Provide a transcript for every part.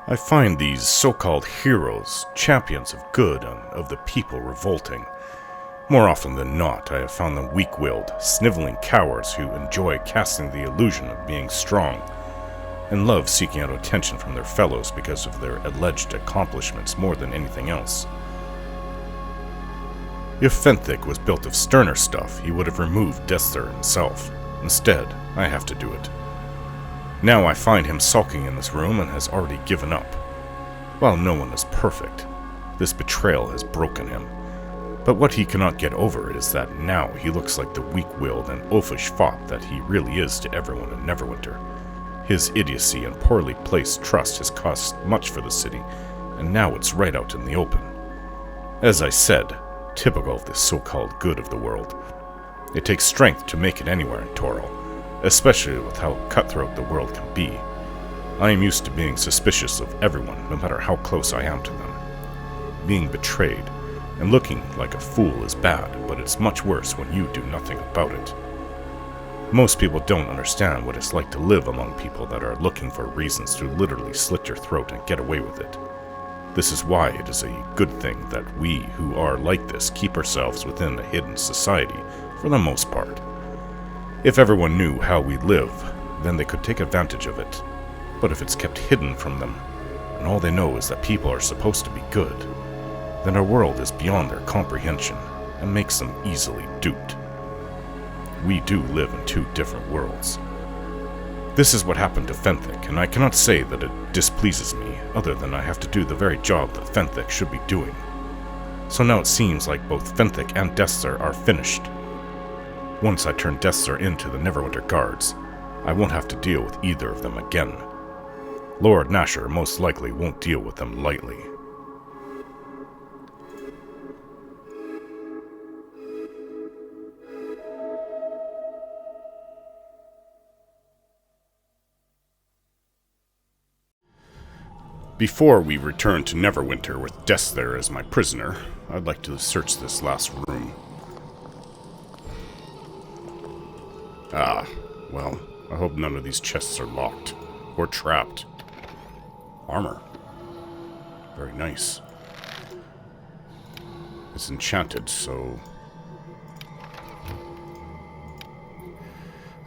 I find these so-called heroes, champions of good and of the people, revolting. More often than not, I have found them weak-willed, sniveling cowards who enjoy casting the illusion of being strong, and love seeking out attention from their fellows because of their alleged accomplishments more than anything else. If Fenthic was built of sterner stuff, he would have removed Desther himself. Instead, I have to do it. Now I find him sulking in this room and has already given up. While no one is perfect, this betrayal has broken him. But what he cannot get over is that now he looks like the weak-willed and oafish fop that he really is to everyone in Neverwinter. His idiocy and poorly placed trust has cost much for the city, and now it's right out in the open. As I said, typical of the so-called good of the world. It takes strength to make it anywhere in Toril, especially with how cutthroat the world can be. I am used to being suspicious of everyone, no matter how close I am to them. Being betrayed and looking like a fool is bad, but it's much worse when you do nothing about it. Most people don't understand what it's like to live among people that are looking for reasons to literally slit your throat and get away with it. This is why it is a good thing that we who are like this keep ourselves within a hidden society for the most part. If everyone knew how we live, then they could take advantage of it. But if it's kept hidden from them, and all they know is that people are supposed to be good, then our world is beyond their comprehension and makes them easily duped. We do live in two different worlds. This is what happened to Fenthic, and I cannot say that it displeases me, other than I have to do the very job that Fenthic should be doing. So now it seems like both Fenthic and Desther are finished. Once I turn Desther into the Neverwinter Guards, I won't have to deal with either of them again. Lord Nasher most likely won't deal with them lightly. Before we return to Neverwinter with Desther as my prisoner, I'd like to search this last room. Well, I hope none of these chests are locked or trapped. Armor. Very nice. It's enchanted, so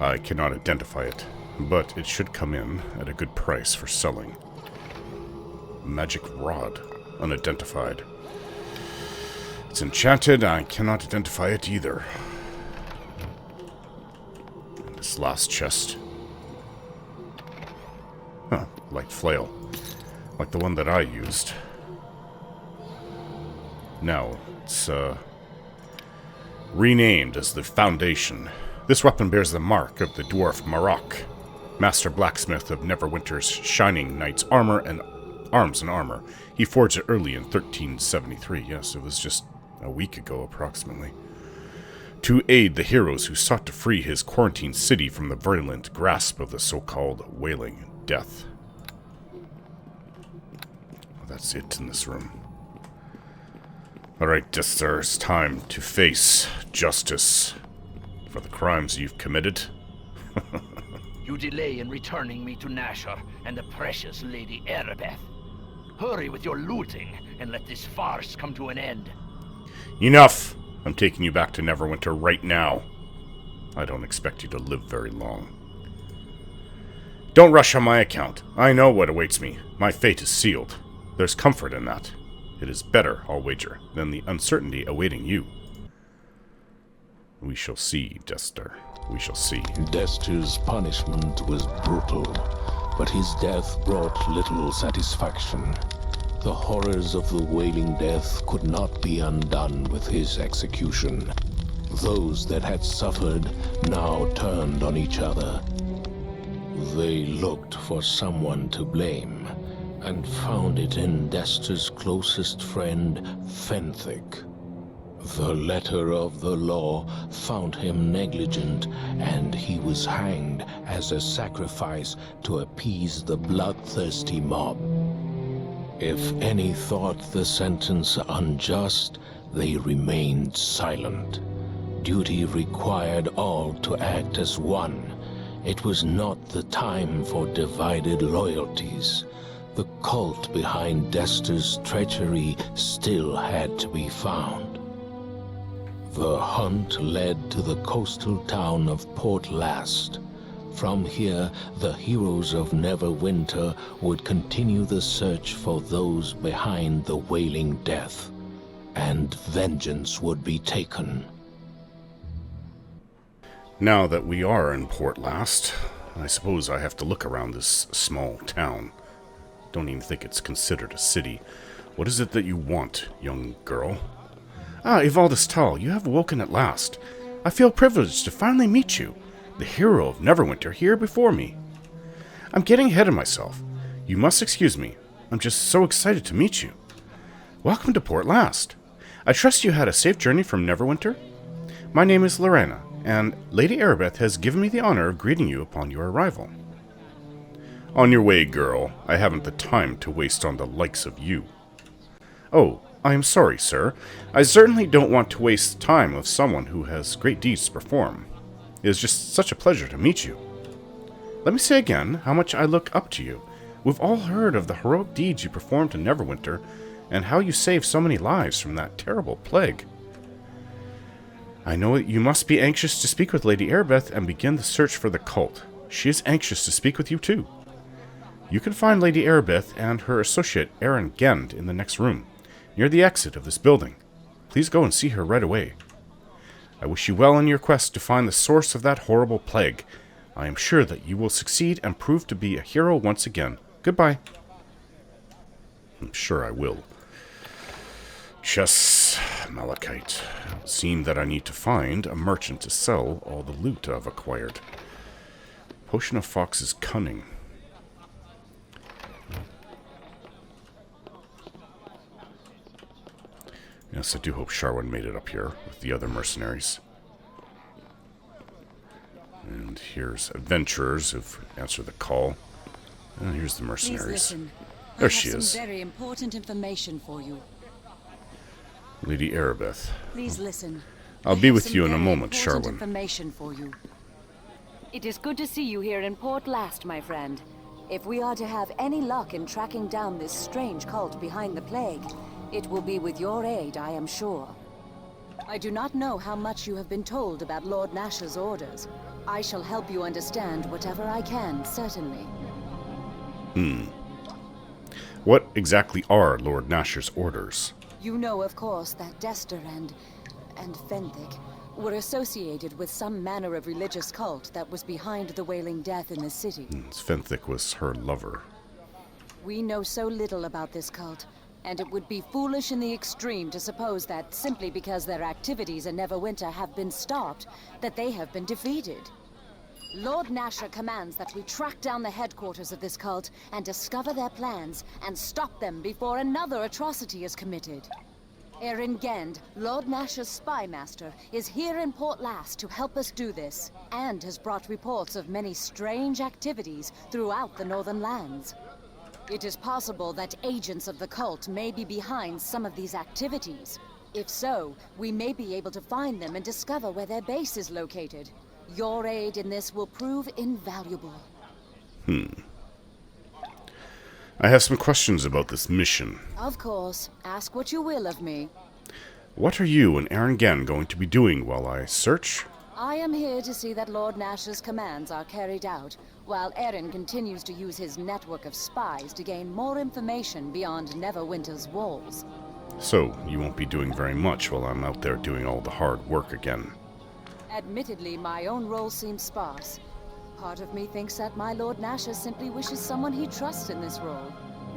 I cannot identify it, but it should come in at a good price for selling. Magic rod. Unidentified. It's enchanted. I cannot identify it either. And this last chest. Light flail. Like the one that I used. Now, it's renamed as the Foundation. This weapon bears the mark of the dwarf Marok, master blacksmith of Neverwinter's Shining Knight's armor and arms and armor. He forged it early in 1373. Yes, it was just a week ago, approximately. To aid the heroes who sought to free his quarantined city from the virulent grasp of the so-called Wailing Death. That's it in this room. Alright, Desther, it's time to face justice for the crimes you've committed. You delay in returning me to Nasher and the precious Lady Erebeth. Hurry with your looting and let this farce come to an end. Enough! I'm taking you back to Neverwinter right now. I don't expect you to live very long. Don't rush on my account. I know what awaits me. My fate is sealed. There's comfort in that. It is better, I'll wager, than the uncertainty awaiting you. We shall see, Desther. We shall see. Desther's punishment was brutal, but his death brought little satisfaction. The horrors of the Wailing Death could not be undone with his execution. Those that had suffered now turned on each other. They looked for someone to blame, and found it in Desther's closest friend, Fenthic. The letter of the law found him negligent, and he was hanged as a sacrifice to appease the bloodthirsty mob. If any thought the sentence unjust, they remained silent. Duty required all to act as one. It was not the time for divided loyalties. The cult behind Desther's treachery still had to be found. The hunt led to the coastal town of Port Llast. From here, the heroes of Neverwinter would continue the search for those behind the Wailing Death, and vengeance would be taken. Now that we are in Port Llast, I suppose I have to look around this small town. Don't even think it's considered a city. What is it that you want, young girl? Ah, Ivaldis Tal, you have awoken at last. I feel privileged to finally meet you, the hero of Neverwinter, here before me. I'm getting ahead of myself. You must excuse me. I'm just so excited to meet you. Welcome to Port Llast. I trust you had a safe journey from Neverwinter? My name is Lorena, and Lady Arabeth has given me the honor of greeting you upon your arrival. On your way, girl. I haven't the time to waste on the likes of you. Oh, I am sorry, sir. I certainly don't want to waste time with someone who has great deeds to perform. It is just such a pleasure to meet you. Let me say again how much I look up to you. We've all heard of the heroic deeds you performed in Neverwinter, and how you saved so many lives from that terrible plague. I know that you must be anxious to speak with Lady Arabeth and begin the search for the cult. She is anxious to speak with you too. You can find Lady Arabeth and her associate Aarind Gend in the next room, near the exit of this building. Please go and see her right away. I wish you well in your quest to find the source of that horrible plague. I am sure that you will succeed and prove to be a hero once again. Goodbye. I'm sure I will. Chess, malachite. It seemed that I need to find a merchant to sell all the loot I've acquired. Potion of Fox's Cunning. Yes, I do hope Sharwin made it up here with the other mercenaries. And here's adventurers who've answered the call. And here's the mercenaries. Please listen. There she I have is. some very important information for you. Lady Arabeth. Please listen. I'll be with you in a moment, Sharwin. Information for you. It is good to see you here in Port Llast, my friend. If we are to have any luck in tracking down this strange cult behind the plague, it will be with your aid, I am sure. I do not know how much you have been told about Lord Nasher's orders. I shall help you understand whatever I can, certainly. What exactly are Lord Nasher's orders? You know, of course, that Desther and Fenthic were associated with some manner of religious cult that was behind the Wailing Death in the city. Fenthic was her lover. We know so little about this cult, and it would be foolish in the extreme to suppose that simply because their activities in Neverwinter have been stopped, that they have been defeated. Lord Nasher commands that we track down the headquarters of this cult and discover their plans and stop them before another atrocity is committed. Aarind Gend, Lord Nasher's Spymaster, is here in Port Llast to help us do this, and has brought reports of many strange activities throughout the northern lands. It is possible that agents of the cult may be behind some of these activities. If so, we may be able to find them and discover where their base is located. Your aid in this will prove invaluable. I have some questions about this mission. Of course. Ask what you will of me. What are you and Aarind Gend going to be doing while I search? I am here to see that Lord Nasher's commands are carried out, while Aarind continues to use his network of spies to gain more information beyond Neverwinter's walls. So, you won't be doing very much while I'm out there doing all the hard work again. Admittedly, my own role seems sparse. Part of me thinks that my Lord Nasher simply wishes someone he trusts in this role,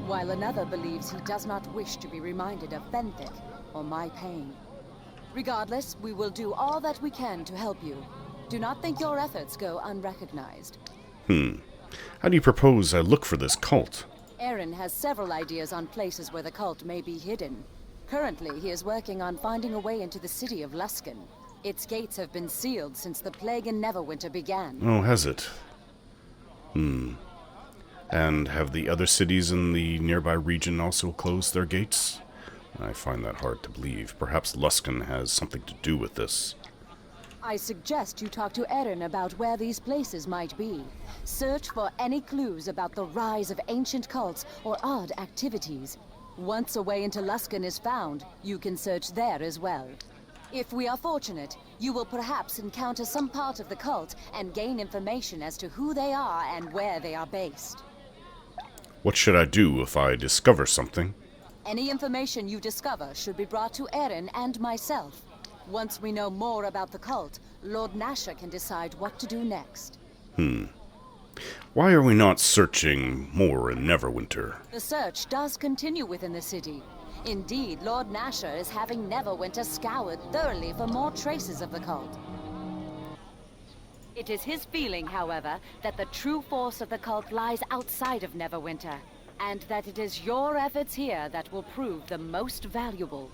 while another believes he does not wish to be reminded of Fenthic or my pain. Regardless, we will do all that we can to help you. Do not think your efforts go unrecognized. How do you propose I look for this cult? Aarind has several ideas on places where the cult may be hidden. Currently, he is working on finding a way into the city of Luskan. Its gates have been sealed since the plague in Neverwinter began. Oh, has it? And have the other cities in the nearby region also closed their gates? I find that hard to believe. Perhaps Luskan has something to do with this. I suggest you talk to Aarind about where these places might be. Search for any clues about the rise of ancient cults or odd activities. Once a way into Luskan is found, you can search there as well. If we are fortunate, you will perhaps encounter some part of the cult and gain information as to who they are and where they are based. What should I do if I discover something? Any information you discover should be brought to Aarind and myself. Once we know more about the cult, Lord Nasher can decide what to do next. Why are we not searching more in Neverwinter? The search does continue within the city. Indeed, Lord Nasher is having Neverwinter scoured thoroughly for more traces of the cult. It is his feeling, however, that the true force of the cult lies outside of Neverwinter, and that it is your efforts here that will prove the most valuable.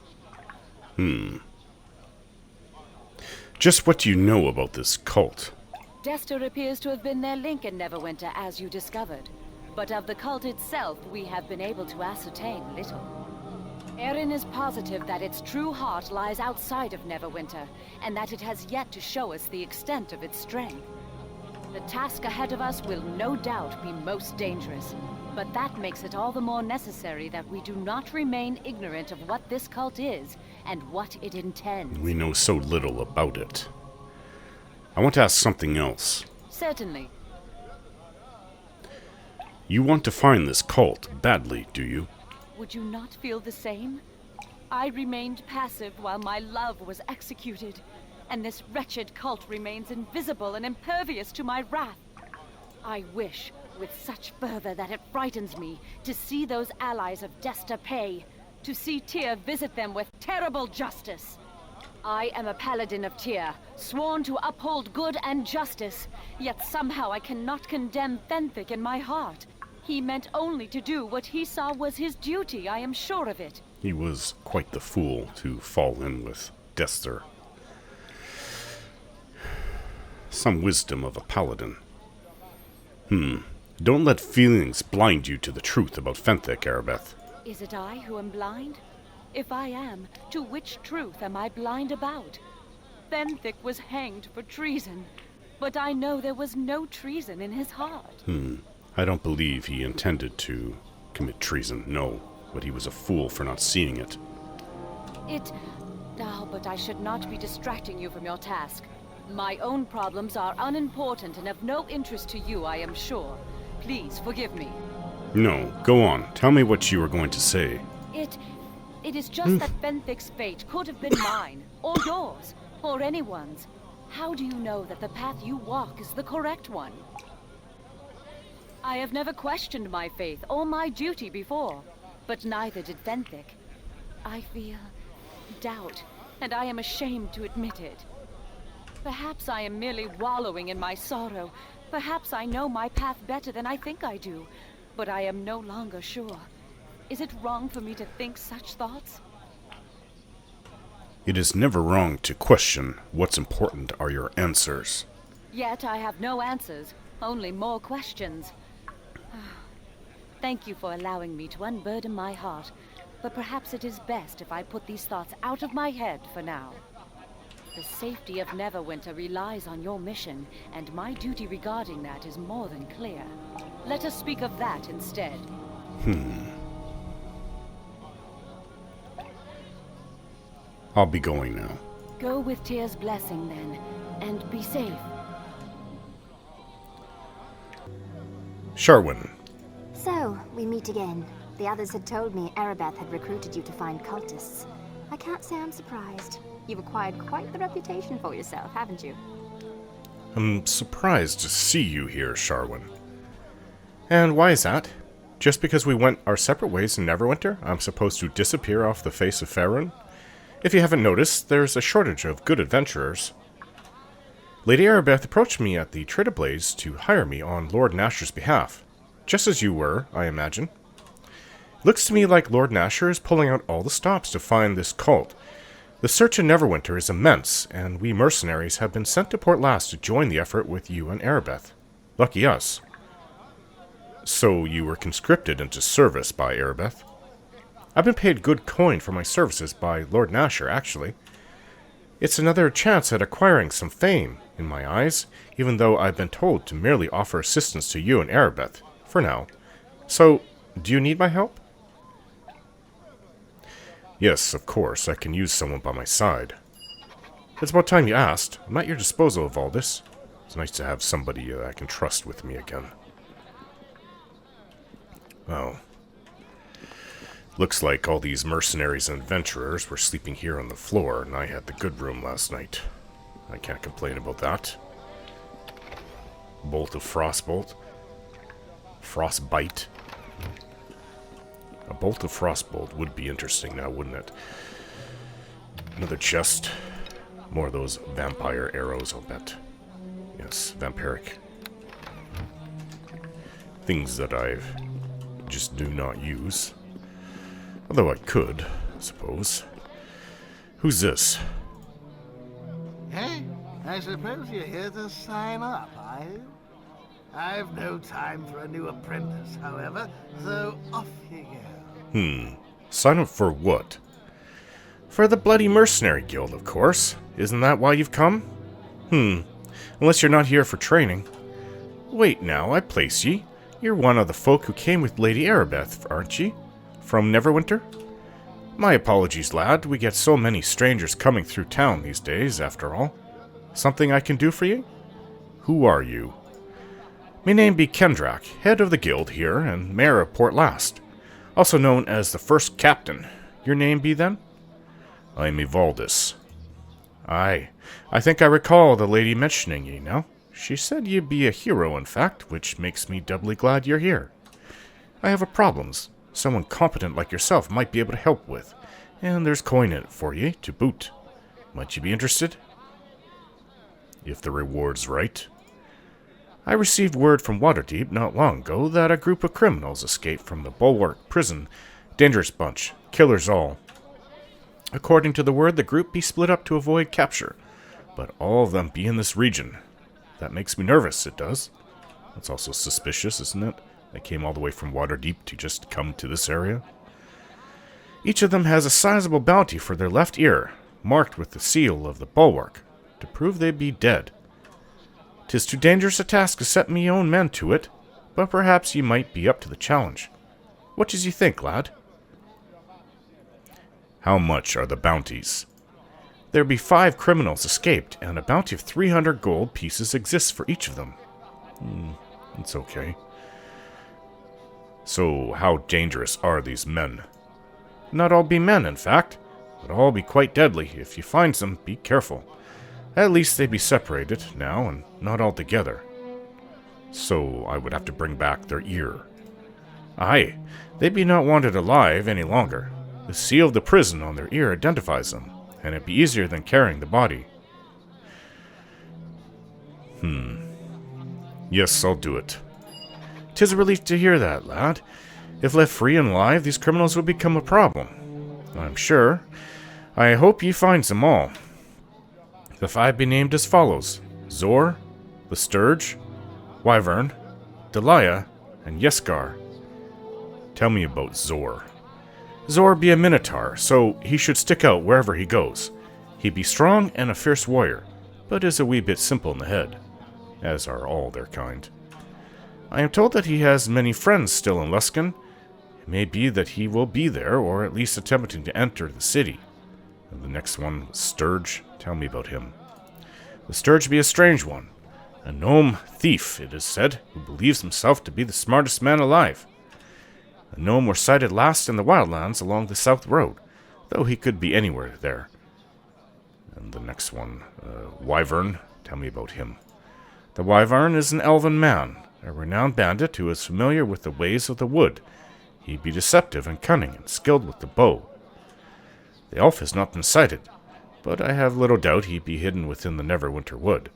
Just what do you know about this cult? Desther appears to have been their link in Neverwinter, as you discovered. But of the cult itself, we have been able to ascertain little. Aarind is positive that its true heart lies outside of Neverwinter, and that it has yet to show us the extent of its strength. The task ahead of us will no doubt be most dangerous, but that makes it all the more necessary that we do not remain ignorant of what this cult is and what it intends. We know so little about it. I want to ask something else. Certainly. You want to find this cult badly, do you? Would you not feel the same? I remained passive while my love was executed, and this wretched cult remains invisible and impervious to my wrath. I wish, with such fervor that it frightens me, to see those allies of Desther pay, to see Tyr visit them with terrible justice. I am a paladin of Tyr, sworn to uphold good and justice, yet somehow I cannot condemn Fenthic in my heart. He meant only to do what he saw was his duty, I am sure of it. He was quite the fool to fall in with Desther. Some wisdom of a paladin. Don't let feelings blind you to the truth about Fenthic, Arabeth. Is it I who am blind? If I am, to which truth am I blind about? Fenthic was hanged for treason, but I know there was no treason in his heart. I don't believe he intended to commit treason, no, but he was a fool for not seeing it. But I should not be distracting you from your task. My own problems are unimportant and of no interest to you, I am sure. Please forgive me. No, go on. Tell me what you were going to say. It is just that Fenthic's fate could have been mine, or yours, or anyone's. How do you know that the path you walk is the correct one? I have never questioned my faith or my duty before, but neither did Fenthic. I feel doubt, and I am ashamed to admit it. Perhaps I am merely wallowing in my sorrow. Perhaps I know my path better than I think I do, but I am no longer sure. Is it wrong for me to think such thoughts? It is never wrong to question. What's important are your answers. Yet I have no answers, only more questions. Thank you for allowing me to unburden my heart, but perhaps it is best if I put these thoughts out of my head for now. The safety of Neverwinter relies on your mission, and my duty regarding that is more than clear. Let us speak of that instead. I'll be going now. Go with Tyr's blessing, then, and be safe. Sharwin. So, we meet again. The others had told me Arabeth had recruited you to find cultists. I can't say I'm surprised. You've acquired quite the reputation for yourself, haven't you? I'm surprised to see you here, Sharwin. And why is that? Just because we went our separate ways in Neverwinter, I'm supposed to disappear off the face of Faerun? If you haven't noticed, there's a shortage of good adventurers. Lady Arabeth approached me at the Trader Blaze to hire me on Lord Nasher's behalf. Just as you were, I imagine. Looks to me like Lord Nasher is pulling out all the stops to find this cult. The search in Neverwinter is immense, and we mercenaries have been sent to Port Llast to join the effort with you and Arabeth. Lucky us. So you were conscripted into service by Arabeth? I've been paid good coin for my services by Lord Nasher, actually. It's another chance at acquiring some fame, in my eyes, even though I've been told to merely offer assistance to you and Arabeth, for now. So, do you need my help? Yes, of course, I can use someone by my side. It's about time you asked. I'm at your disposal of all this. It's nice to have somebody I can trust with me again. Well, looks like all these mercenaries and adventurers were sleeping here on the floor, and I had the good room last night. I can't complain about that. Bolt of frostbolt. Frostbite. A bolt of frostbolt would be interesting now, wouldn't it? Another chest. More of those vampire arrows, I'll bet. Yes, vampiric. Things that I just do not use. Although I could, I suppose. Who's this? Hey, I suppose you're here to sign up, are you? I've no time for a new apprentice, however, so off you go. Sign up for what? For the Bloody Mercenary Guild, of course. Isn't that why you've come? Unless you're not here for training. Wait now, I place ye. You're one of the folk who came with Lady Arabeth, aren't ye? From Neverwinter? My apologies, lad. We get so many strangers coming through town these days, after all. Something I can do for you? Who are you? My name be Kendrak, head of the guild here, and mayor of Port Llast. Also known as the first captain. Your name be then? I am Evaldus. Aye, I think I recall the lady mentioning ye now. She said you'd be a hero, in fact, which makes me doubly glad you're here. I have a problems someone competent like yourself might be able to help with, and there's coin in it for ye, to boot. Might you be interested? If the reward's right. I received word from Waterdeep not long ago that a group of criminals escaped from the Bulwark prison. Dangerous bunch, killers all. According to the word, the group be split up to avoid capture, but all of them be in this region. That makes me nervous, it does. That's also suspicious, isn't it? They came all the way from Waterdeep to just come to this area. Each of them has a sizable bounty for their left ear, marked with the seal of the Bulwark, to prove they be dead. 'Tis too dangerous a task to set me own men to it, but perhaps ye might be up to the challenge. What does ye think, lad? How much are the bounties? There be 5 criminals escaped, and a bounty of 300 gold pieces exists for each of them. It's okay. So, how dangerous are these men? Not all be men, in fact, but all be quite deadly. If you find them, be careful. At least they be separated now, and not all together. So, I would have to bring back their ear. Aye, they be not wanted alive any longer. The seal of the prison on their ear identifies them, and it'd be easier than carrying the body. Yes, I'll do it. 'Tis a relief to hear that, lad. If left free and alive, these criminals would become a problem. I'm sure. I hope ye finds them all. The 5 be named as follows: Zor, the Sturge, Wyvern, Delia, and Yeskar. Tell me about Zor. Zor be a minotaur, so he should stick out wherever he goes. He be strong and a fierce warrior, but is a wee bit simple in the head, as are all their kind. I am told that he has many friends still in Luskan. It may be that he will be there, or at least attempting to enter the city. And the next one was Sturge. Tell me about him. The Sturge be a strange one. A gnome thief, it is said, who believes himself to be the smartest man alive. The gnome were sighted last in the wildlands along the south road, though he could be anywhere there. And the next one, Wyvern. Tell me about him. The Wyvern is an elven man, a renowned bandit who is familiar with the ways of the wood. He be deceptive and cunning and skilled with the bow. The elf has not been sighted, but I have little doubt he be hidden within the Neverwinter wood.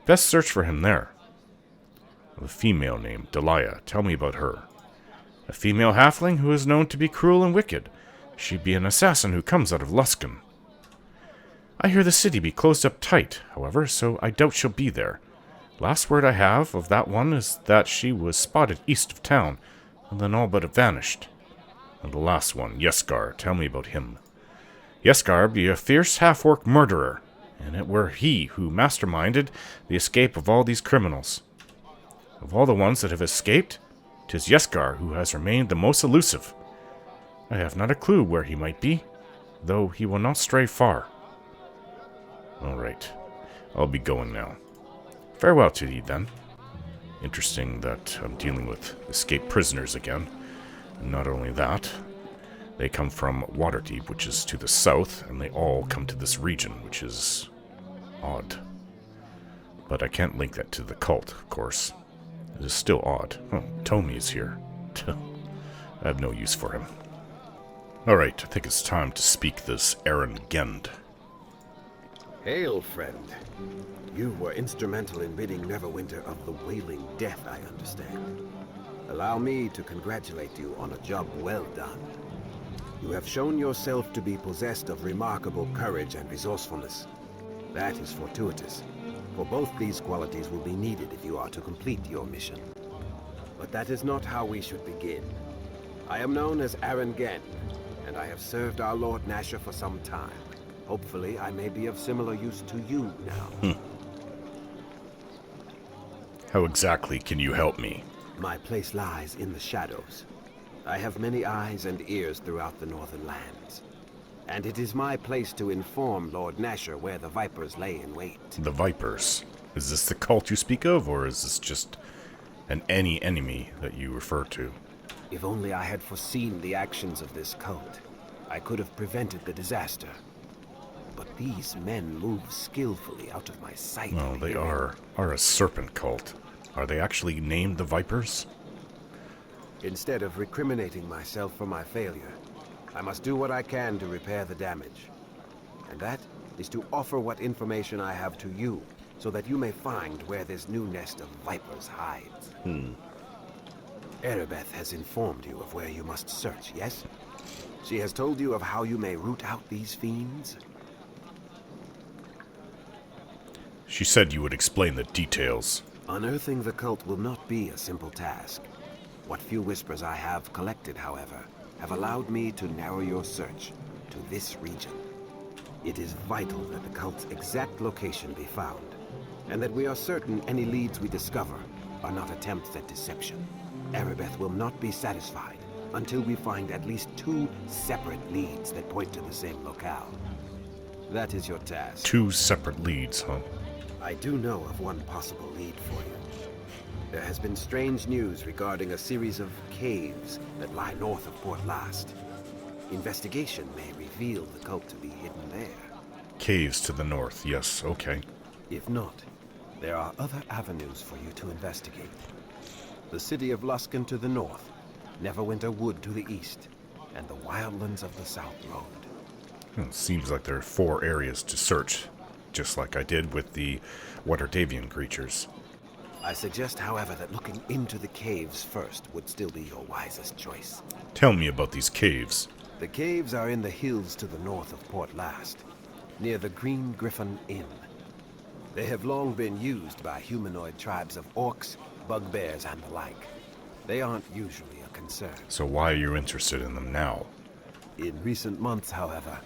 Best search for him there. A female named Delia. Tell me about her. A female halfling who is known to be cruel and wicked. She be an assassin who comes out of Luskan. I hear the city be closed up tight, however, so I doubt she'll be there. Last word I have of that one is that she was spotted east of town, and then all but vanished. And the last one, Yeskar. Tell me about him. Yeskar be a fierce half-orc murderer. and it were he who masterminded the escape of all these criminals. Of all the ones that have escaped, 'tis Yeskar who has remained the most elusive. I have not a clue where he might be, though he will not stray far. All right, I'll be going now. Farewell to thee, then. Interesting that I'm dealing with escaped prisoners again. And not only that, they come from Waterdeep, which is to the south, and they all come to this region, which is odd. But I can't link that to the cult, of course. It is still odd. Oh, Tomi is here. I have no use for him. Alright, I think it's time to speak this Aarind Gend. Hail, friend. You were instrumental in ridding Neverwinter of the Wailing Death, I understand. Allow me to congratulate you on a job well done. You have shown yourself to be possessed of remarkable courage and resourcefulness. That is fortuitous, for both these qualities will be needed if you are to complete your mission. But that is not how we should begin. I am known as Aarind Gend, and I have served our Lord Nasher for some time. Hopefully, I may be of similar use to you now. How exactly can you help me? My place lies in the shadows. I have many eyes and ears throughout the northern lands. And it is my place to inform Lord Nasher where the Vipers lay in wait. The Vipers? Is this the cult you speak of, or is this just any enemy that you refer to? If only I had foreseen the actions of this cult, I could have prevented the disaster. But these men move skillfully out of my sight. Well, they are a serpent cult. Are they actually named the Vipers? Instead of recriminating myself for my failure, I must do what I can to repair the damage. And that is to offer what information I have to you, so that you may find where this new nest of Vipers hides. Erebeth has informed you of where you must search, yes? She has told you of how you may root out these fiends? She said you would explain the details. Unearthing the cult will not be a simple task. What few whispers I have collected, however, have allowed me to narrow your search to this region. It is vital that the cult's exact location be found, and that we are certain any leads we discover are not attempts at deception. Erebeth will not be satisfied until we find at least 2 separate leads that point to the same locale. That is your task. 2 separate leads, huh? I do know of one possible lead for you. There has been strange news regarding a series of caves that lie north of Port Llast. Investigation may reveal the cult to be hidden there. Caves to the north, yes, okay. If not, there are other avenues for you to investigate. The city of Luskan to the north, Neverwinter Wood to the east, and the wildlands of the South Road. It seems like there are 4 areas to search, just like I did with the Waterdavian creatures. I suggest, however, that looking into the caves first would still be your wisest choice. Tell me about these caves. The caves are in the hills to the north of Port Llast, near the Green Griffin Inn. They have long been used by humanoid tribes of orcs, bugbears, and the like. They aren't usually a concern. So why are you interested in them now? In recent months, however,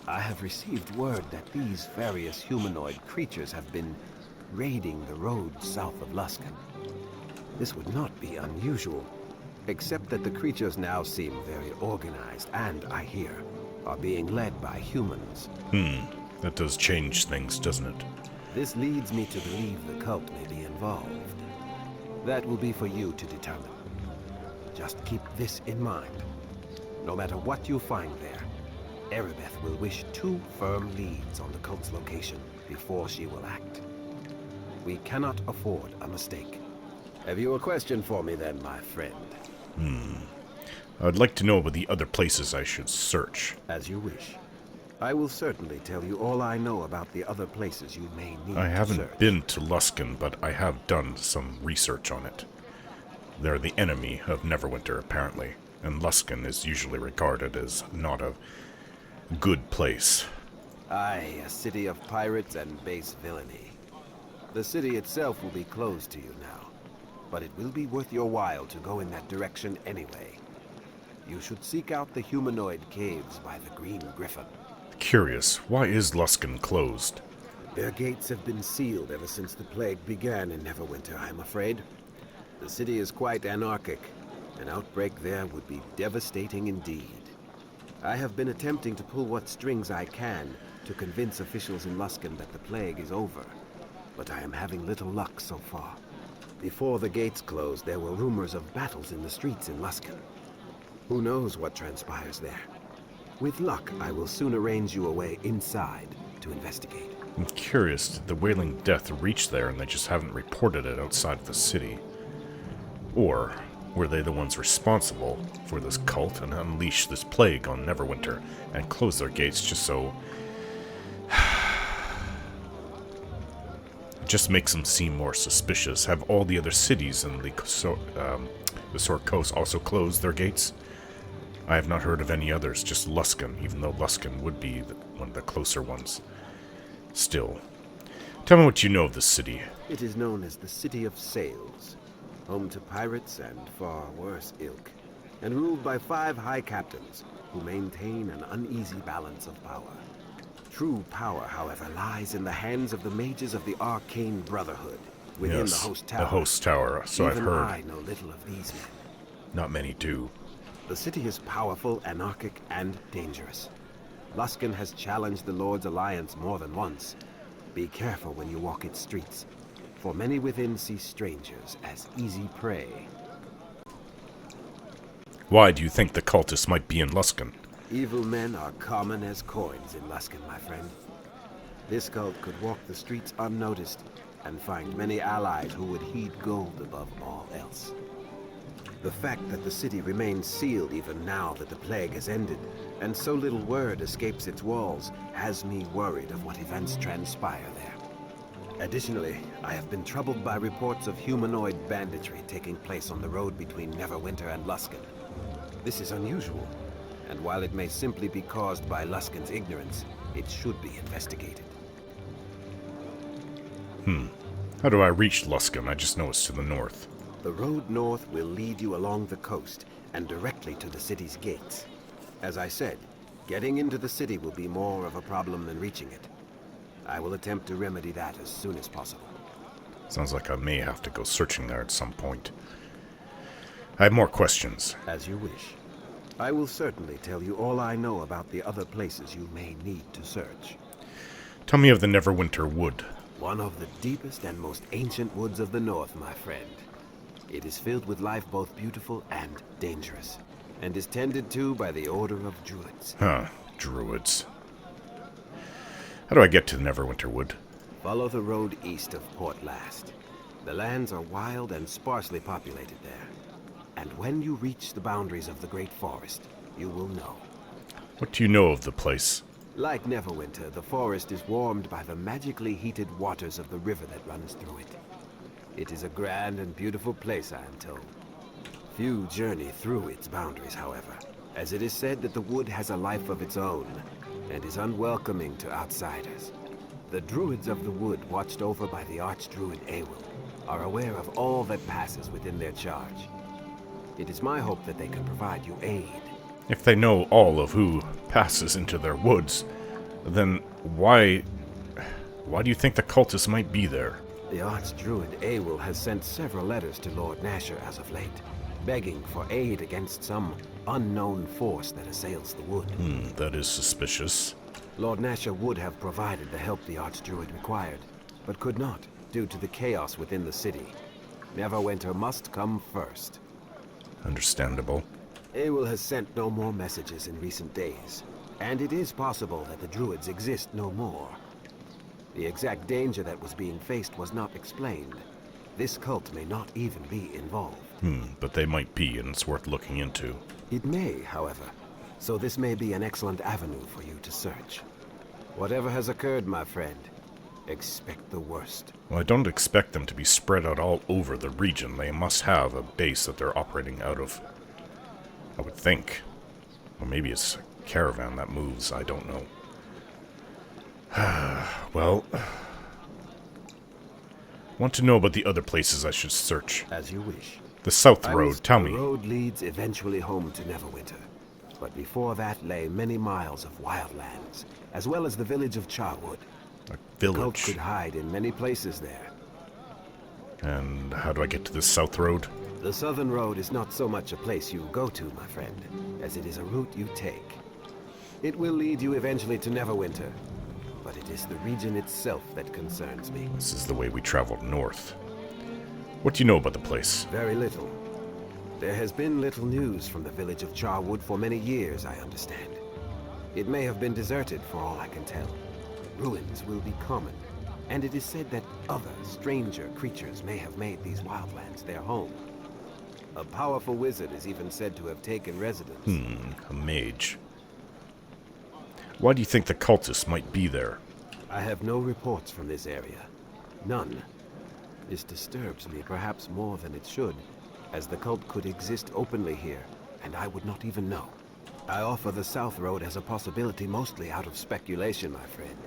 I have received word that these various humanoid creatures have been raiding the roads south of Luskan. This would not be unusual, except that the creatures now seem very organized and, I hear, are being led by humans. That does change things, doesn't it? This leads me to believe the cult may be involved. That will be for you to determine. Just keep this in mind. No matter what you find there, Erebeth will wish 2 firm leads on the cult's location before she will act. We cannot afford a mistake. Have you a question for me then, my friend? I'd like to know about the other places I should search. As you wish. I will certainly tell you all I know about the other places you may need I to haven't search. been to Luskan, but I have done some research on it. They're the enemy of Neverwinter, apparently, and Luskan is usually regarded as not a good place. Aye, a city of pirates and base villainy. The city itself will be closed to you now, but it will be worth your while to go in that direction anyway. You should seek out the humanoid caves by the Green Griffin. Curious, why is Luskan closed? Their gates have been sealed ever since the plague began in Neverwinter, I'm afraid. The city is quite anarchic. An outbreak there would be devastating indeed. I have been attempting to pull what strings I can to convince officials in Luskan that the plague is over, but I am having little luck so far. Before the gates closed, there were rumors of battles in the streets in Luskan. Who knows what transpires there? With luck, I will soon arrange you a way inside to investigate. I'm curious, did the Wailing Death reach there and they just haven't reported it outside of the city? Or were they the ones responsible for this cult and unleash this plague on Neverwinter and close their gates just so... It just makes them seem more suspicious. Have all the other cities in the Sword Coast also closed their gates? I have not heard of any others, just Luskan, even though Luskan would be one of the closer ones. Still, tell me what you know of this city. It is known as the City of Sails, home to pirates and far worse ilk, and ruled by 5 high captains who maintain an uneasy balance of power. True power, however, lies in the hands of the mages of the Arcane Brotherhood within the Host Tower. The Host Tower, so I've heard. I know little of these men. Not many do. The city is powerful, anarchic, and dangerous. Luskan has challenged the Lord's Alliance more than once. Be careful when you walk its streets, for many within see strangers as easy prey. Why do you think the cultists might be in Luskan? Evil men are common as coins in Luskan, my friend. This cult could walk the streets unnoticed and find many allies who would heed gold above all else. The fact that the city remains sealed even now that the plague has ended, and so little word escapes its walls, has me worried of what events transpire there. Additionally, I have been troubled by reports of humanoid banditry taking place on the road between Neverwinter and Luskan. This is unusual, and while it may simply be caused by Luskan's ignorance, it should be investigated. How do I reach Luskan? I just know it's to the north. The road north will lead you along the coast and directly to the city's gates. As I said, getting into the city will be more of a problem than reaching it. I will attempt to remedy that as soon as possible. Sounds like I may have to go searching there at some point. I have more questions. As you wish. I will certainly tell you all I know about the other places you may need to search. Tell me of the Neverwinter Wood. One of the deepest and most ancient woods of the north, my friend. It is filled with life both beautiful and dangerous, and is tended to by the Order of Druids. Druids. How do I get to the Neverwinter Wood? Follow the road east of Port Llast. The lands are wild and sparsely populated there. And when you reach the boundaries of the Great Forest, you will know. What do you know of the place? Like Neverwinter, the forest is warmed by the magically heated waters of the river that runs through it. It is a grand and beautiful place, I am told. Few journey through its boundaries, however, as it is said that the wood has a life of its own, and is unwelcoming to outsiders. The druids of the wood, watched over by the archdruid Aarind, are aware of all that passes within their charge. It is my hope that they can provide you aid. If they know all of who passes into their woods, then why do you think the cultists might be there? The archdruid Aarind has sent several letters to Lord Nasher as of late, begging for aid against some unknown force that assails the wood. That is suspicious. Lord Nasher would have provided the help the archdruid required, but could not, due to the chaos within the city. Neverwinter must come first. Understandable. Aarind has sent no more messages in recent days, and it is possible that the druids exist no more. The exact danger that was being faced was not explained. This cult may not even be involved. But they might be, and it's worth looking into. It may, however, so this may be an excellent avenue for you to search. Whatever has occurred, my friend, expect the worst. Well, I don't expect them to be spread out all over the region. They must have a base that they're operating out of, I would think. Or maybe it's a caravan that moves, I don't know. Well, want to know about the other places I should search. As you wish. The South Road, tell me. The road leads eventually home to Neverwinter, but before that lay many miles of wildlands, as well as the village of Charwood. A The cult village. could hide in many places there. And how do I get to this south road? The southern road is not so much a place you go to, my friend, as it is a route you take. It will lead you eventually to Neverwinter, but it is the region itself that concerns me. This is the way we traveled north. What do you know about the place? Very little. There has been little news from the village of Charwood for many years, I understand. It may have been deserted for all I can tell. Ruins will be common, and it is said that other, stranger creatures may have made these wildlands their home. A powerful wizard is even said to have taken residence. A mage. Why do you think the cultists might be there? I have no reports from this area. None. This disturbs me perhaps more than it should, as the cult could exist openly here, and I would not even know. I offer the South Road as a possibility mostly out of speculation, my friend.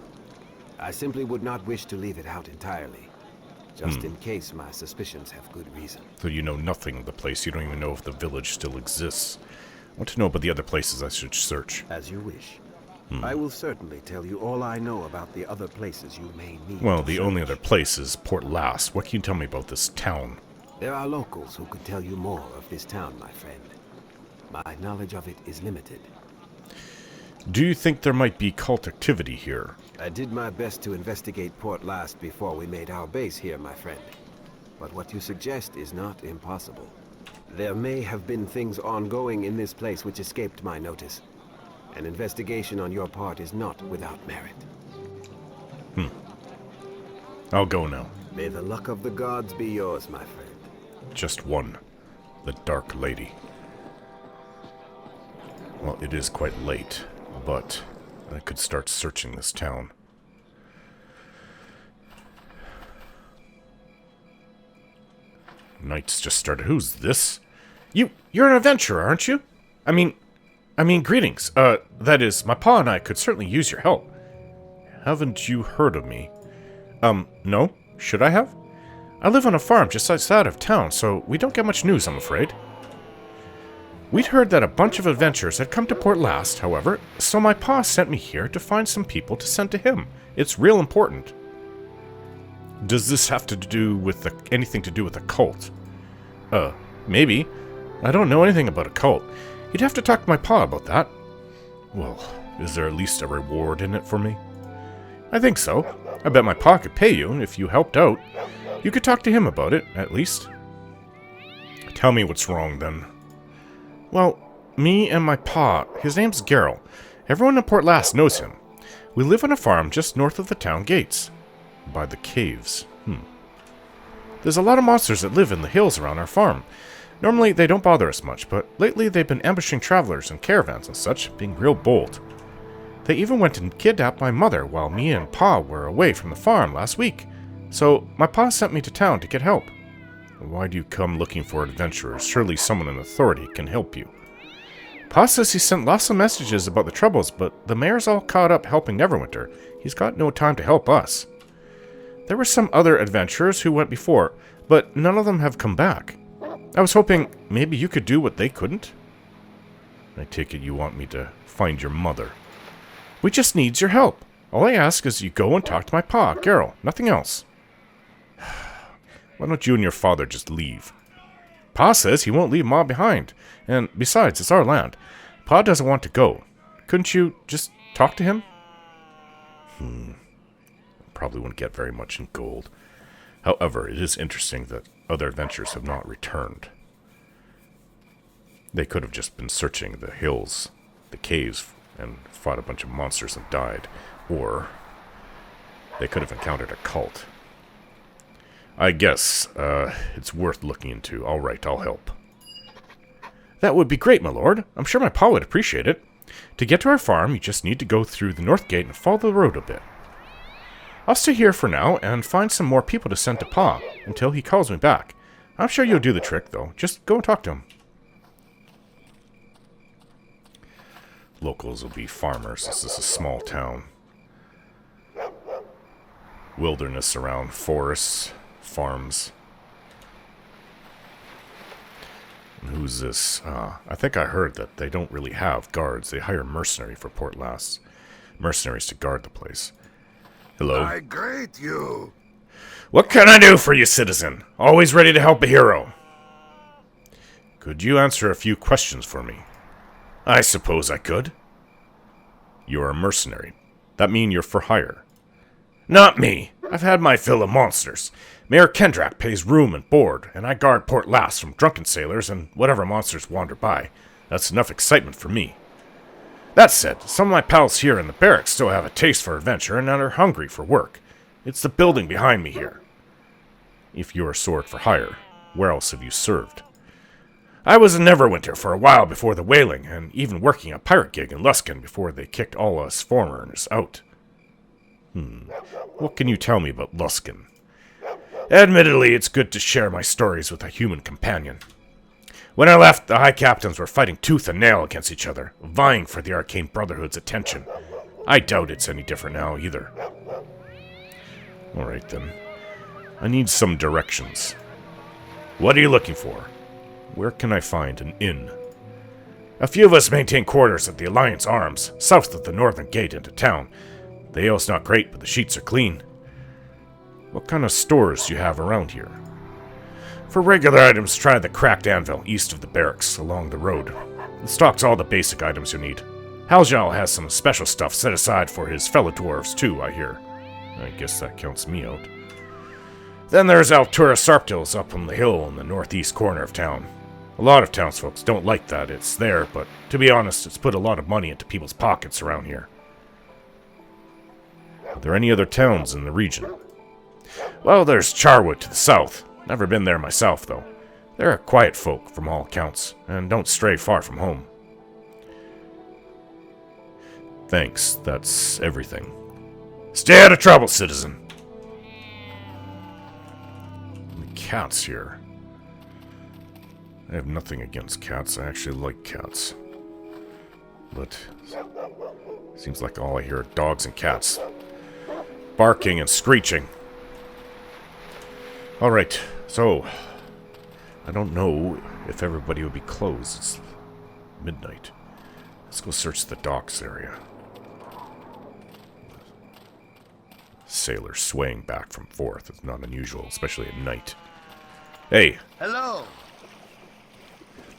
I simply would not wish to leave it out entirely, just in case my suspicions have good reason. So you know nothing of the place. You don't even know if the village still exists. I want to know about the other places I should search. As you wish. I will certainly tell you all I know about the other places you may need. Well, to the search. only other place is Port Llast. What can you tell me about this town? There are locals who could tell you more of this town, my friend. My knowledge of it is limited. Do you think there might be cult activity here? I did my best to investigate Port Llast before we made our base here, my friend. But what you suggest is not impossible. There may have been things ongoing in this place which escaped my notice. An investigation on your part is not without merit. I'll go now. May the luck of the gods be yours, my friend. Just one. The Dark Lady. Well, it is quite late, but I could start searching this town. Night's just started. Who's this? You're an adventurer, aren't you? I mean, greetings. That is, my pa and I could certainly use your help. Haven't you heard of me? No? Should I have? I live on a farm just outside of town, so we don't get much news, I'm afraid. We'd heard that a bunch of adventurers had come to Port Llast, however, so my pa sent me here to find some people to send to him. It's real important. Does this have to do with anything to do with a cult? Maybe. I don't know anything about a cult. You'd have to talk to my pa about that. Well, is there at least a reward in it for me? I think so. I bet my pa could pay you if you helped out. You could talk to him about it, at least. Tell me what's wrong, then. Well, me and my pa, his name's Geralt. Everyone in Port Llast knows him. We live on a farm just north of the town gates. By the caves. There's a lot of monsters that live in the hills around our farm. Normally, they don't bother us much, but lately they've been ambushing travelers and caravans and such, being real bold. They even went and kidnapped my mother while me and pa were away from the farm last week. So, my pa sent me to town to get help. Why do you come looking for adventurers? Surely someone in authority can help you. Pa says he sent lots of messages about the troubles, but the mayor's all caught up helping Neverwinter. He's got no time to help us. There were some other adventurers who went before, but none of them have come back. I was hoping maybe you could do what they couldn't? I take it you want me to find your mother. We just needs your help. All I ask is you go and talk to my pa, Geralt. Nothing else. Why don't you and your father just leave? Pa says he won't leave Ma behind. And besides, it's our land. Pa doesn't want to go. Couldn't you just talk to him? Probably wouldn't get very much in gold. However, it is interesting that other adventurers have not returned. They could have just been searching the hills, the caves, and fought a bunch of monsters and died. Or they could have encountered a cult. I guess it's worth looking into. All right, I'll help. That would be great, my lord. I'm sure my pa would appreciate it. To get to our farm, you just need to go through the north gate and follow the road a bit. I'll stay here for now and find some more people to send to pa until he calls me back. I'm sure you'll do the trick, though. Just go and talk to him. Locals will be farmers. This is a small town. Wilderness around forests, farms. And who's this? I think I heard that they don't really have guards. They hire mercenaries for Port Llast. Mercenaries to guard the place. Hello. I greet you. What can I do for you, citizen? Always ready to help a hero. Could you answer a few questions for me? I suppose I could. You're a mercenary. That mean you're for hire? Not me. I've had my fill of monsters. Mayor Kendrak pays room and board, and I guard Port Llast from drunken sailors and whatever monsters wander by. That's enough excitement for me. That said, some of my pals here in the barracks still have a taste for adventure and are hungry for work. It's the building behind me here. If you're a sword for hire, where else have you served? I was in Neverwinter for a while before the whaling, and even working a pirate gig in Luskan before they kicked all us foreigners out. What can you tell me about Luskan? Admittedly, it's good to share my stories with a human companion. When I left, the High Captains were fighting tooth and nail against each other, vying for the Arcane Brotherhood's attention. I doubt it's any different now, either. Alright then. I need some directions. What are you looking for? Where can I find an inn? A few of us maintain quarters at the Alliance Arms, south of the northern gate into town. The ale's not great, but the sheets are clean. What kind of stores do you have around here? For regular items, try the Cracked Anvil east of the barracks, along the road. It stocks all the basic items you need. Haljal has some special stuff set aside for his fellow dwarves too, I hear. I guess that counts me out. Then there's Altura Sarptils up on the hill in the northeast corner of town. A lot of townsfolk don't like that it's there, but to be honest, it's put a lot of money into people's pockets around here. Are there any other towns in the region? Well, there's Charwood to the south. Never been there myself, though. They're a quiet folk, from all accounts, and don't stray far from home. Thanks, that's everything. Stay out of trouble, citizen. The cats here. I have nothing against cats. I actually like cats. But seems like all I hear are dogs and cats. Barking and screeching. Alright, so I don't know if everybody would be closed. It's midnight. Let's go search the docks area. Sailors swaying back from forth is not unusual, especially at night. Hey. Hello.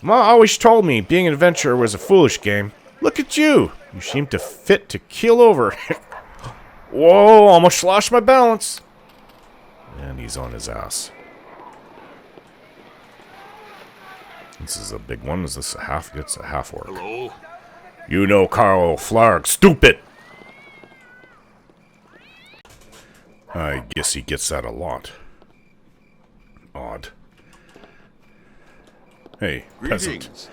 Ma always told me being an adventurer was a foolish game. Look at you. You seem to fit to keel over. Whoa, almost lost my balance. And he's on his ass. This is a big one. Is this a half? It's a half orc. Hello? You know Carl Flarg, stupid! I guess he gets that a lot. Odd. Hey, peasant.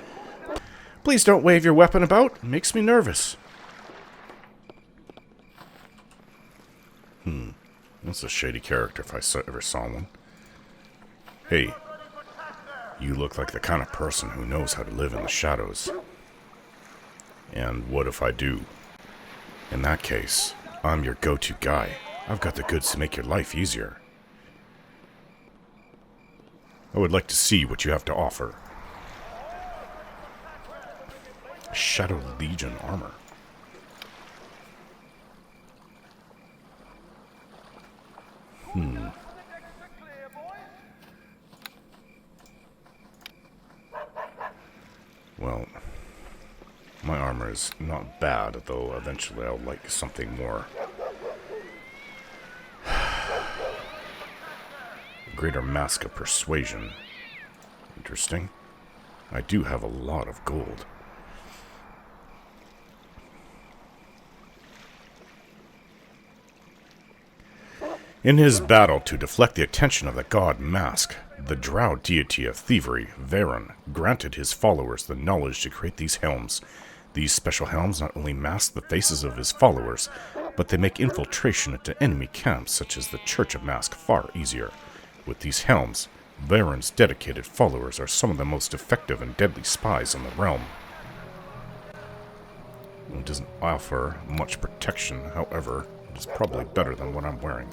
Please don't wave your weapon about. It makes me nervous. That's a shady character if I ever saw one. Hey, you look like the kind of person who knows how to live in the shadows. And what if I do? In that case, I'm your go-to guy. I've got the goods to make your life easier. I would like to see what you have to offer. Shadow Legion armor. Well, my armor is not bad, though eventually I'll like something more. Greater Mask of Persuasion. Interesting. I do have a lot of gold. In his battle to deflect the attention of the god Mask, the drow deity of thievery, Varen, granted his followers the knowledge to create these helms. These special helms not only mask the faces of his followers, but they make infiltration into enemy camps such as the Church of Mask far easier. With these helms, Varen's dedicated followers are some of the most effective and deadly spies in the realm. It doesn't offer much protection, however, it is probably better than what I'm wearing.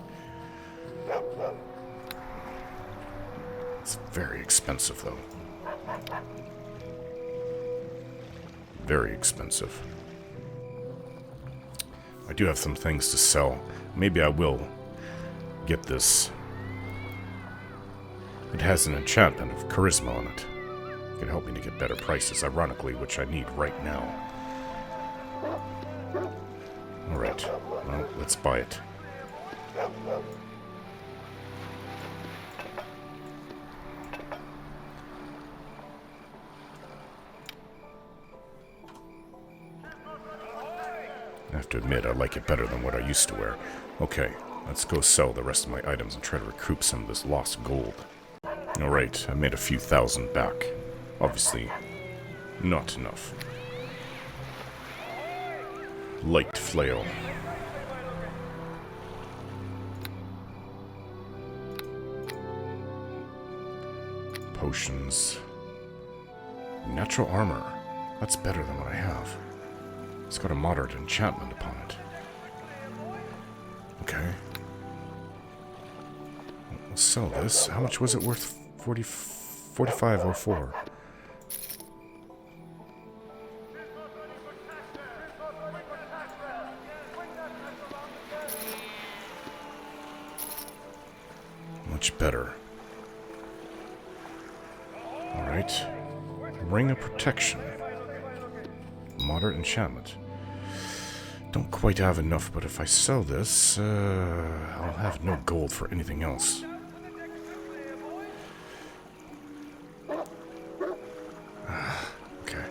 It's very expensive, though. Very expensive. I do have some things to sell. Maybe I will get this. It has an enchantment of charisma on it. It can help me to get better prices, ironically, which I need right now. Alright, well, let's buy it. I have to admit, I like it better than what I used to wear. Okay, let's go sell the rest of my items and try to recoup some of this lost gold. Alright, I made a few thousand back. Obviously, not enough. Light flail. Potions. Natural armor. That's better than what I have. It's got a moderate enchantment upon it. Okay. We'll sell this. How much was it worth? 4504. Much better. Alright. Ring of Protection. Moderate enchantment. Don't quite have enough, but if I sell this, I'll have no gold for anything else. Okay.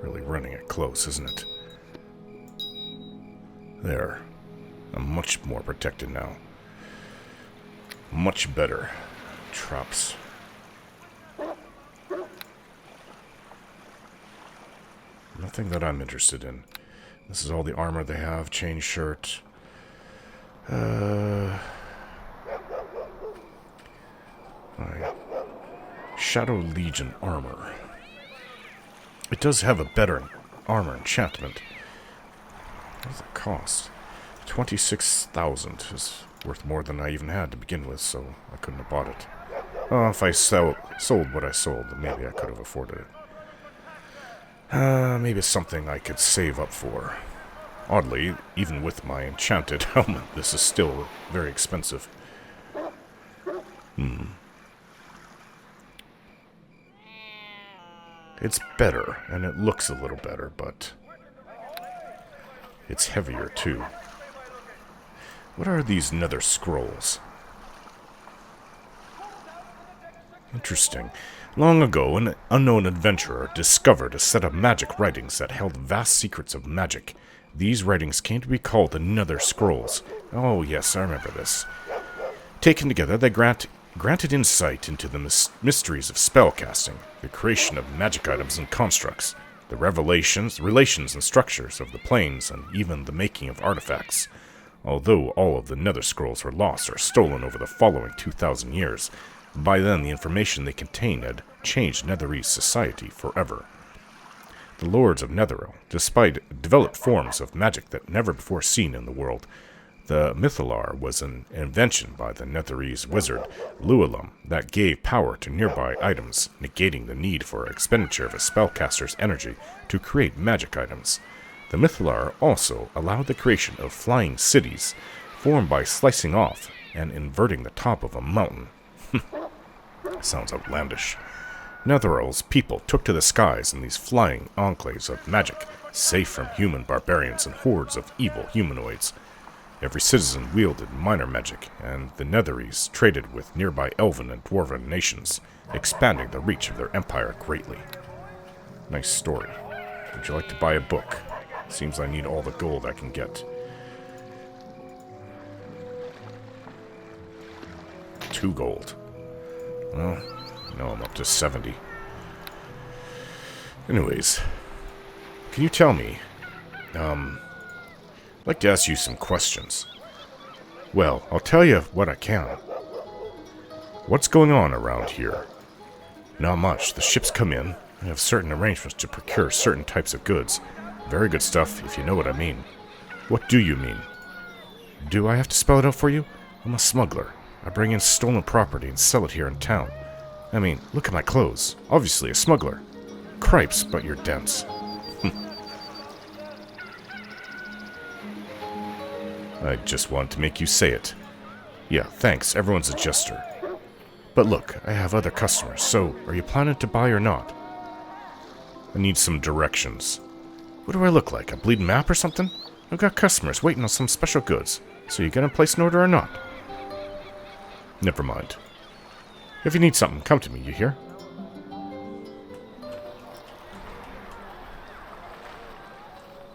Really running it close, isn't it? There. I'm much more protected now. Much better. Traps. Nothing that I'm interested in. This is all the armor they have. Chain shirt. Alright. Shadow Legion armor. It does have a better armor enchantment. What does it cost? 26,000 is worth more than I even had to begin with, so I couldn't have bought it. Oh, if I sold what I sold, then maybe I could have afforded it. Maybe it's something I could save up for. Oddly, even with my enchanted helmet, this is still very expensive. It's better, and it looks a little better, but it's heavier too. What are these nether scrolls? Interesting. Long ago, an unknown adventurer discovered a set of magic writings that held vast secrets of magic. These writings came to be called the Nether Scrolls. Oh yes, I remember this. Taken together, they granted insight into the mysteries of spellcasting, the creation of magic items and constructs, the relations and structures of the planes, and even the making of artifacts. Although all of the Nether Scrolls were lost or stolen over the following 2,000 years, by then the information they contained had changed Netherese society forever. The Lords of Netheril, despite developed forms of magic that never before seen in the world, the Mythalar was an invention by the Netherese wizard Llewellyn that gave power to nearby items, negating the need for expenditure of a spellcaster's energy to create magic items. The Mythalar also allowed the creation of flying cities, formed by slicing off and inverting the top of a mountain. Sounds outlandish. Netheril's people took to the skies in these flying enclaves of magic, safe from human barbarians and hordes of evil humanoids. Every citizen wielded minor magic, and the Netherese traded with nearby elven and dwarven nations, expanding the reach of their empire greatly. Nice story. Would you like to buy a book? Seems I need all the gold I can get. 2 gold. Well, now I'm up to 70. Anyways, can you tell me, I'd like to ask you some questions. Well, I'll tell you what I can. What's going on around here? Not much. The ships come in. I have certain arrangements to procure certain types of goods. Very good stuff, if you know what I mean. What do you mean? Do I have to spell it out for you? I'm a smuggler. I bring in stolen property and sell it here in town. I mean, look at my clothes. Obviously a smuggler. Cripes, but you're dense. I just wanted to make you say it. Yeah, thanks, everyone's a jester. But look, I have other customers, so are you planning to buy or not? I need some directions. What do I look like, a bleeding map or something? I've got customers waiting on some special goods, so you gonna place an order or not? Never mind. If you need something, come to me, you hear?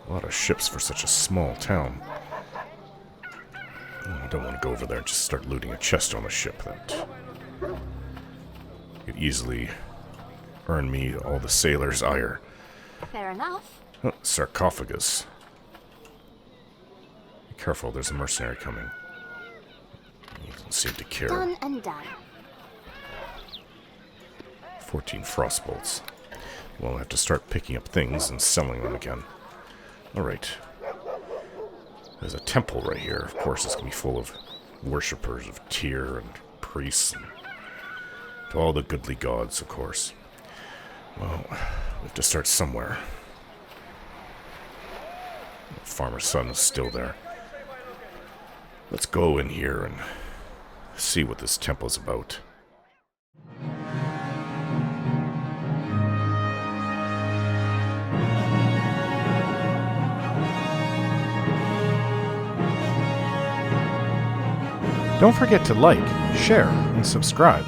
A lot of ships for such a small town. I don't want to go over there and just start looting a chest on a ship that could easily earn me all the sailor's ire. Fair enough. Oh, sarcophagus. Be careful, there's a mercenary coming. He doesn't seem to care. Done and done. 14 frostbolts. Well, I have to start picking up things and selling them again. Alright. There's a temple right here. Of course, it's going to be full of worshippers of Tyr and priests. And to all the goodly gods, of course. Well, we have to start somewhere. The farmer's son is still there. Let's go in here and see what this temple's about. Don't forget to like, share, and subscribe.